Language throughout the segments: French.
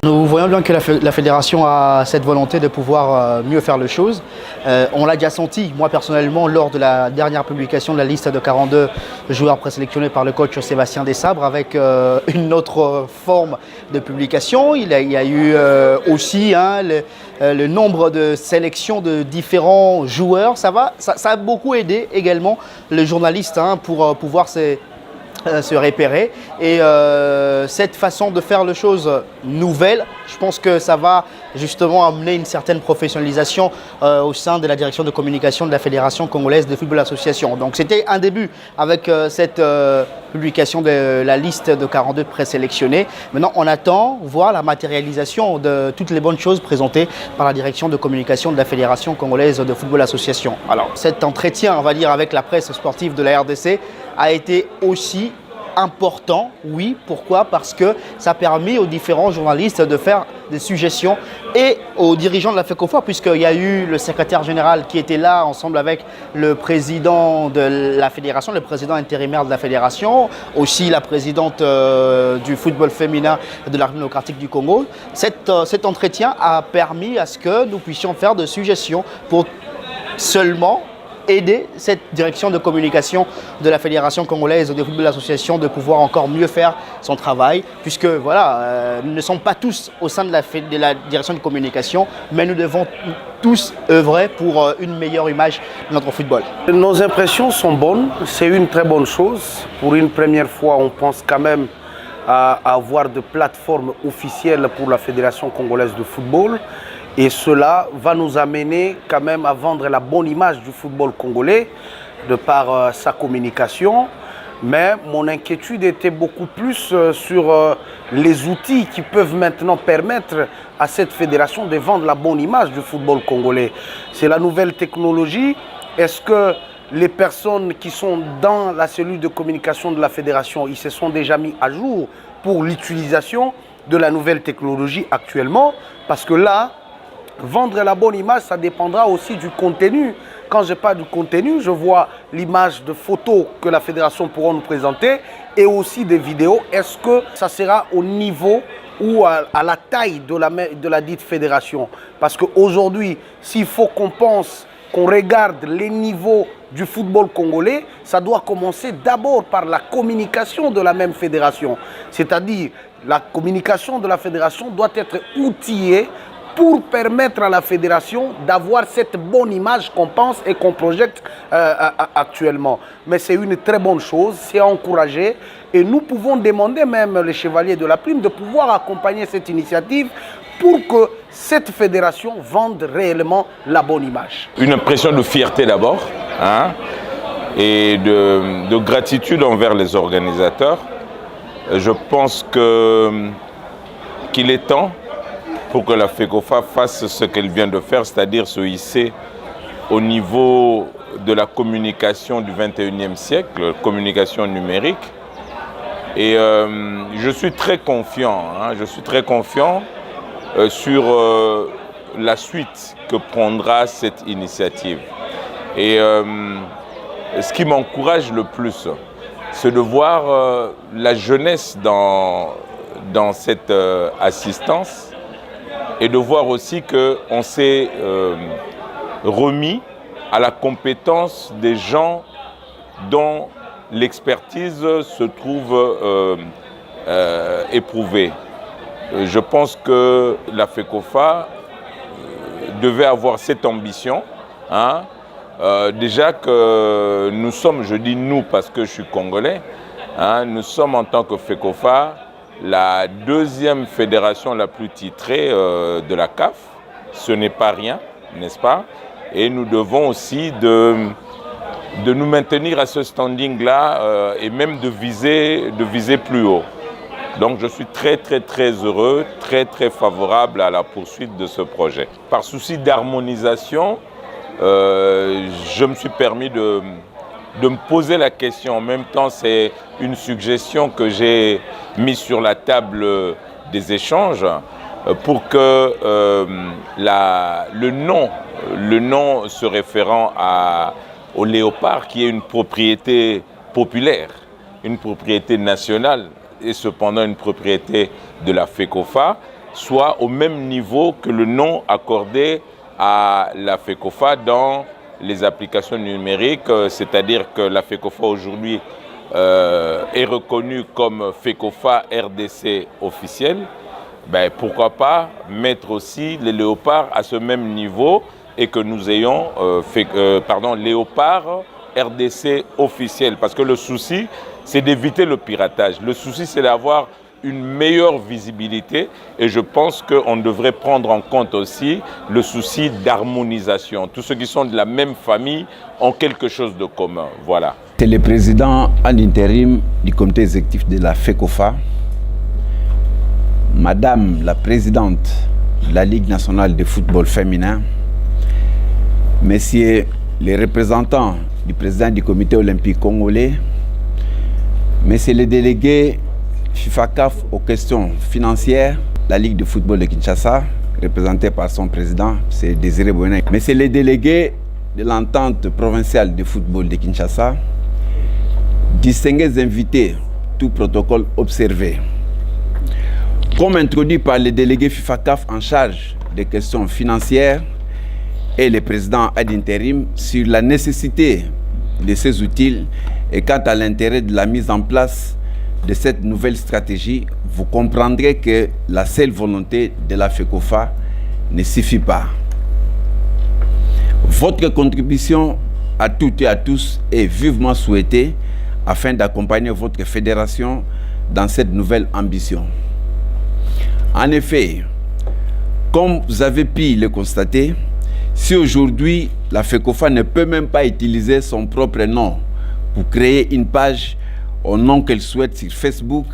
Nous voyons bien que la fédération a cette volonté de pouvoir mieux faire les choses. On l'a déjà senti, moi personnellement, lors de la dernière publication de la liste de 42 joueurs présélectionnés par le coach Sébastien Desabre, avec une autre forme de publication. Il y a eu aussi le nombre de sélections de différents joueurs. Ça a beaucoup aidé également les journalistes pour pouvoir se repérer, et cette façon de faire les choses nouvelle, je pense que ça va justement amener une certaine professionnalisation au sein de la direction de communication de la Fédération congolaise de football association. Donc c'était un début avec cette publication de la liste de 42 présélectionnés. Maintenant on attend voir la matérialisation de toutes les bonnes choses présentées par la direction de communication de la Fédération congolaise de football association. Alors cet entretien, on va dire, avec la presse sportive de la RDC a été aussi important, oui. Pourquoi? Parce que ça a permis aux différents journalistes de faire des suggestions et aux dirigeants de la FECOFA, puisqu'il y a eu le secrétaire général qui était là ensemble avec le président de la fédération, le président intérimaire de la fédération, aussi la présidente du football féminin de la République démocratique du Congo. Cet entretien a permis à ce que nous puissions faire des suggestions pour seulement aider cette direction de communication de la Fédération congolaise de football association de pouvoir encore mieux faire son travail, puisque voilà, nous ne sommes pas tous au sein de la direction de communication, mais nous devons tous œuvrer pour une meilleure image de notre football. Nos impressions sont bonnes, c'est une très bonne chose. Pour une première fois, on pense quand même à avoir de plateformes officielles pour la Fédération congolaise de football. Et cela va nous amener quand même à vendre la bonne image du football congolais de par sa communication. Mais mon inquiétude était beaucoup plus sur les outils qui peuvent maintenant permettre à cette fédération de vendre la bonne image du football congolais. C'est la nouvelle technologie. Est-ce que les personnes qui sont dans la cellule de communication de la fédération, ils se sont déjà mis à jour pour l'utilisation de la nouvelle technologie actuellement? Parce que là, vendre la bonne image, ça dépendra aussi du contenu. Quand je parle du contenu, je vois l'image de photos que la fédération pourra nous présenter et aussi des vidéos. Est-ce que ça sera au niveau ou à la taille de la dite fédération? Parce qu'aujourd'hui, s'il faut qu'on pense, qu'on regarde les niveaux du football congolais, ça doit commencer d'abord par la communication de la même fédération. C'est-à-dire, la communication de la fédération doit être outillée pour permettre à la fédération d'avoir cette bonne image qu'on pense et qu'on projette actuellement. Mais c'est une très bonne chose, c'est à encourager. Et nous pouvons demander même les chevaliers de la prime de pouvoir accompagner cette initiative pour que cette fédération vende réellement la bonne image. Une impression de fierté d'abord, et de gratitude envers les organisateurs. Je pense qu'il est temps pour que la FECOFA fasse ce qu'elle vient de faire, c'est-à-dire se hisser au niveau de la communication du 21e siècle, communication numérique. Et je suis très confiant, sur la suite que prendra cette initiative. Et ce qui m'encourage le plus, c'est de voir la jeunesse dans cette assistance, et de voir aussi qu'on s'est remis à la compétence des gens dont l'expertise se trouve éprouvée. Je pense que la FECOFA devait avoir cette ambition. Déjà que nous sommes, je dis nous parce que je suis congolais, nous sommes en tant que FECOFA la deuxième fédération la plus titrée de la CAF. Ce n'est pas rien, n'est-ce pas? Et nous devons aussi de nous maintenir à ce standing-là et même de viser plus haut. Donc je suis très heureux, très favorable à la poursuite de ce projet. Par souci d'harmonisation, je me suis permis de me poser la question. En même temps, c'est une suggestion que j'ai mise sur la table des échanges pour que le nom se référant au léopard, qui est une propriété populaire, une propriété nationale et cependant une propriété de la FECOFA, soit au même niveau que le nom accordé à la FECOFA dans les applications numériques, c'est-à-dire que la FECOFA aujourd'hui est reconnue comme FECOFA RDC officielle. Ben, pourquoi pas mettre aussi les léopards à ce même niveau et que nous ayons léopard RDC officiel. Parce que le souci, c'est d'éviter le piratage. Le souci, c'est d'avoir une meilleure visibilité et je pense qu'on devrait prendre en compte aussi le souci d'harmonisation. Tous ceux qui sont de la même famille ont quelque chose de commun. Voilà. C'est le président en intérim du comité exécutif de la FECOFA, Madame la présidente de la Ligue nationale de football féminin, Messieurs les représentants du président du comité olympique congolais, Messieurs les délégués FIFA-CAF aux questions financières, la Ligue de football de Kinshasa, représentée par son président, c'est Désiré Bonet. Messieurs les délégués de l'entente provinciale de football de Kinshasa, distingués invités, tout protocole observé. Comme introduit par le délégué FIFA-CAF en charge des questions financières et le président ad intérim sur la nécessité de ces outils et quant à l'intérêt de la mise en place de cette nouvelle stratégie, vous comprendrez que la seule volonté de la FECOFA ne suffit pas. Votre contribution à toutes et à tous est vivement souhaitée afin d'accompagner votre fédération dans cette nouvelle ambition. En effet, comme vous avez pu le constater, si aujourd'hui la FECOFA ne peut même pas utiliser son propre nom pour créer une page au nom qu'elle souhaite sur Facebook,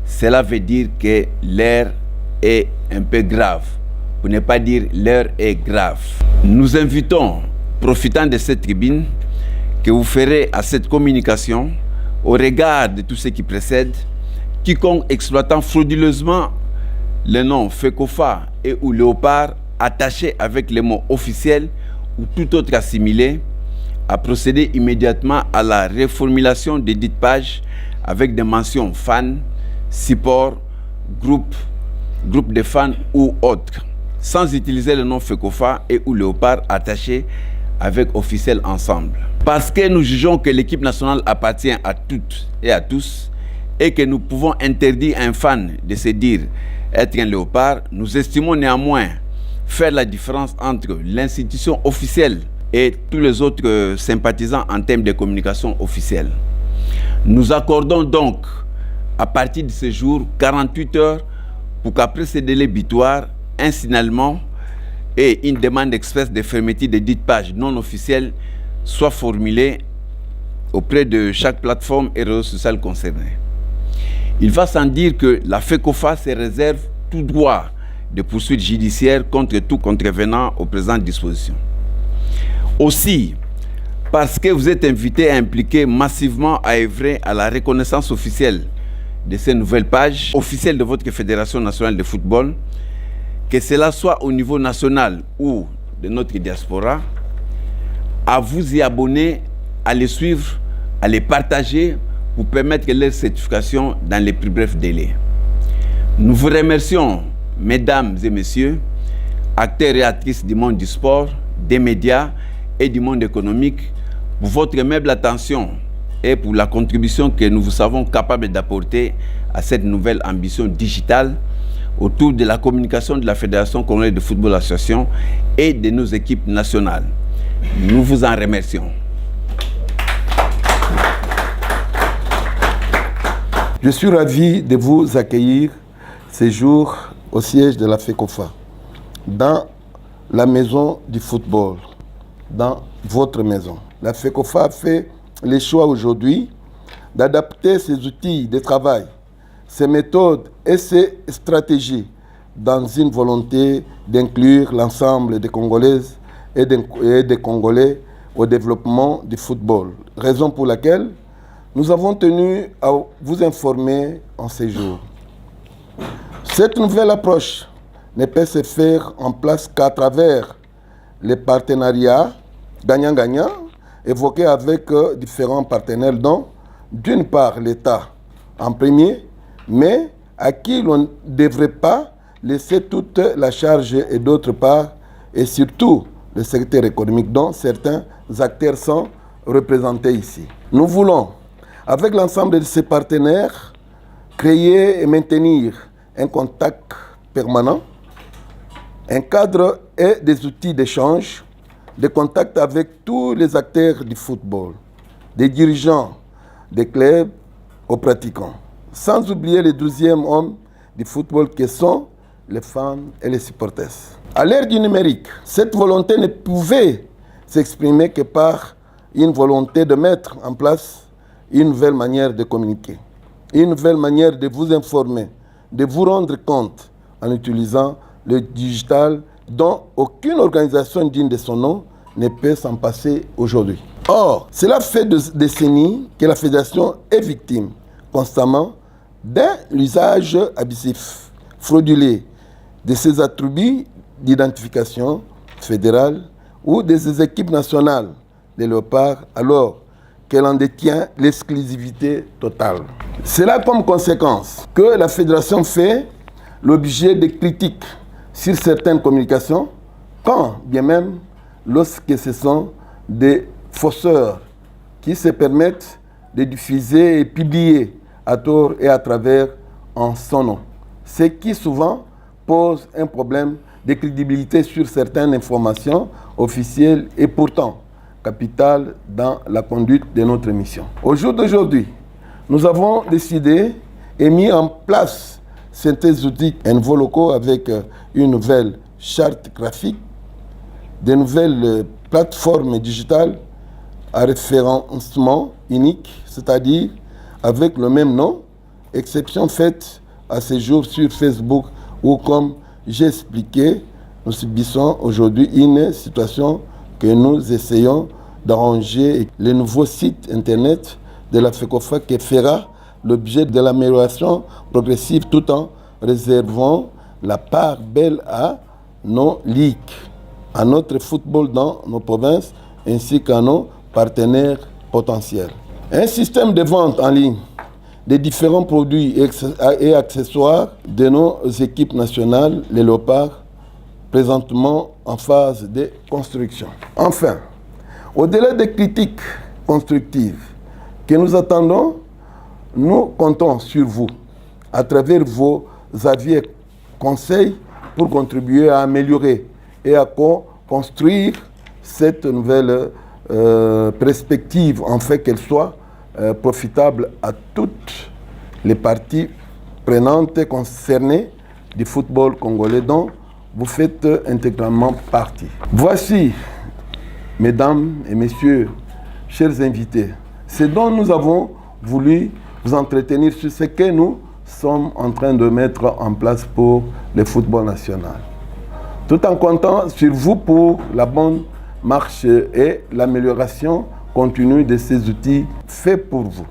cela veut dire que l'heure est un peu grave, pour ne pas dire l'heure est grave. Nous invitons, profitant de cette tribune, que vous ferez à cette communication, au regard de tout ce qui précède, quiconque exploitant frauduleusement le nom FECOFA et ou Léopard attaché avec les mots officiels ou tout autre assimilé, à procéder immédiatement à la reformulation de dites pages avec des mentions fans, support, groupe de fans ou autres, sans utiliser le nom FECOFA et ou Léopard attaché avec officiel ensemble. Parce que nous jugeons que l'équipe nationale appartient à toutes et à tous et que nous pouvons interdire à un fan de se dire être un léopard, nous estimons néanmoins faire la différence entre l'institution officielle et tous les autres sympathisants en termes de communication officielle. Nous accordons donc, à partir de ce jour, 48 heures pour qu'après ce délai butoir, un signalement et une demande express de fermeture de dites pages non officielles soient formulées auprès de chaque plateforme et réseau social concerné. Il va sans dire que la FECOFA se réserve tout droit de poursuites judiciaires contre tout contrevenant aux présentes dispositions. Aussi, parce que vous êtes invités à impliquer massivement à œuvrer à la reconnaissance officielle de ces nouvelles pages officielles de votre Fédération nationale de football, que cela soit au niveau national ou de notre diaspora, à vous y abonner, à les suivre, à les partager pour permettre leur certification dans les plus brefs délais. Nous vous remercions, mesdames et messieurs, acteurs et actrices du monde du sport, des médias et du monde économique, pour votre aimable attention et pour la contribution que nous vous savons capables d'apporter à cette nouvelle ambition digitale autour de la communication de la Fédération congolaise de football association et de nos équipes nationales. Nous vous en remercions. Je suis ravi de vous accueillir ce jour au siège de la FECOFA, dans la maison du football, dans votre maison. La FECOFA a fait le choix aujourd'hui d'adapter ses outils de travail, ses méthodes et ses stratégies dans une volonté d'inclure l'ensemble des Congolaises et des Congolais au développement du football. Raison pour laquelle nous avons tenu à vous informer en ces jours. Cette nouvelle approche ne peut se faire en place qu'à travers les partenariats gagnant-gagnant évoqués avec différents partenaires, dont d'une part l'État en premier, mais à qui l'on ne devrait pas laisser toute la charge et d'autre part, et surtout le secteur économique dont certains acteurs sont représentés ici. Nous voulons, avec l'ensemble de ces partenaires, créer et maintenir un contact permanent, un cadre et des outils d'échange, de contact avec tous les acteurs du football, des dirigeants des clubs aux pratiquants, sans oublier les 12e hommes du football qui sont les fans et les supporters. À l'ère du numérique, cette volonté ne pouvait s'exprimer que par une volonté de mettre en place une nouvelle manière de communiquer, une nouvelle manière de vous informer, de vous rendre compte en utilisant le digital dont aucune organisation digne de son nom ne peut s'en passer aujourd'hui. Or, cela fait des décennies que la Fédération est victime constamment d'un usage abusif, frauduleux de ses attributs d'identification fédérale ou de ses équipes nationales des léopards alors qu'elle en détient l'exclusivité totale. Cela a comme conséquence que la Fédération fait l'objet de critiques sur certaines communications, quand bien même lorsque ce sont des fausseurs qui se permettent de diffuser et publier à tort et à travers en son nom. Ce qui souvent pose un problème de crédibilité sur certaines informations officielles et pourtant capitales dans la conduite de notre mission. Au jour d'aujourd'hui, nous avons décidé et mis en place ces outils et nouveaux locaux avec une nouvelle charte graphique, de nouvelles plateformes digitales à référencement unique, c'est-à-dire avec le même nom, exception faite à ce jour sur Facebook où, comme j'ai expliqué, nous subissons aujourd'hui une situation que nous essayons d'arranger. Le nouveau site internet de la FECOFA qui fera l'objet de l'amélioration progressive tout en réservant la part belle à nos ligues, à notre football dans nos provinces ainsi qu'à nos partenaires potentiels. Un système de vente en ligne des différents produits et accessoires de nos équipes nationales, les léopards, présentement en phase de construction. Enfin, au-delà des critiques constructives que nous attendons, nous comptons sur vous, à travers vos avis et conseils, pour contribuer à améliorer et à construire cette nouvelle perspective, en fait qu'elle soit profitable à toutes les parties prenantes concernées du football congolais dont vous faites intégralement partie. Voici, mesdames et messieurs, chers invités, ce dont nous avons voulu vous entretenir sur ce que nous sommes en train de mettre en place pour le football national. Tout en comptant sur vous pour la bonne marche et l'amélioration continue de ces outils faits pour vous.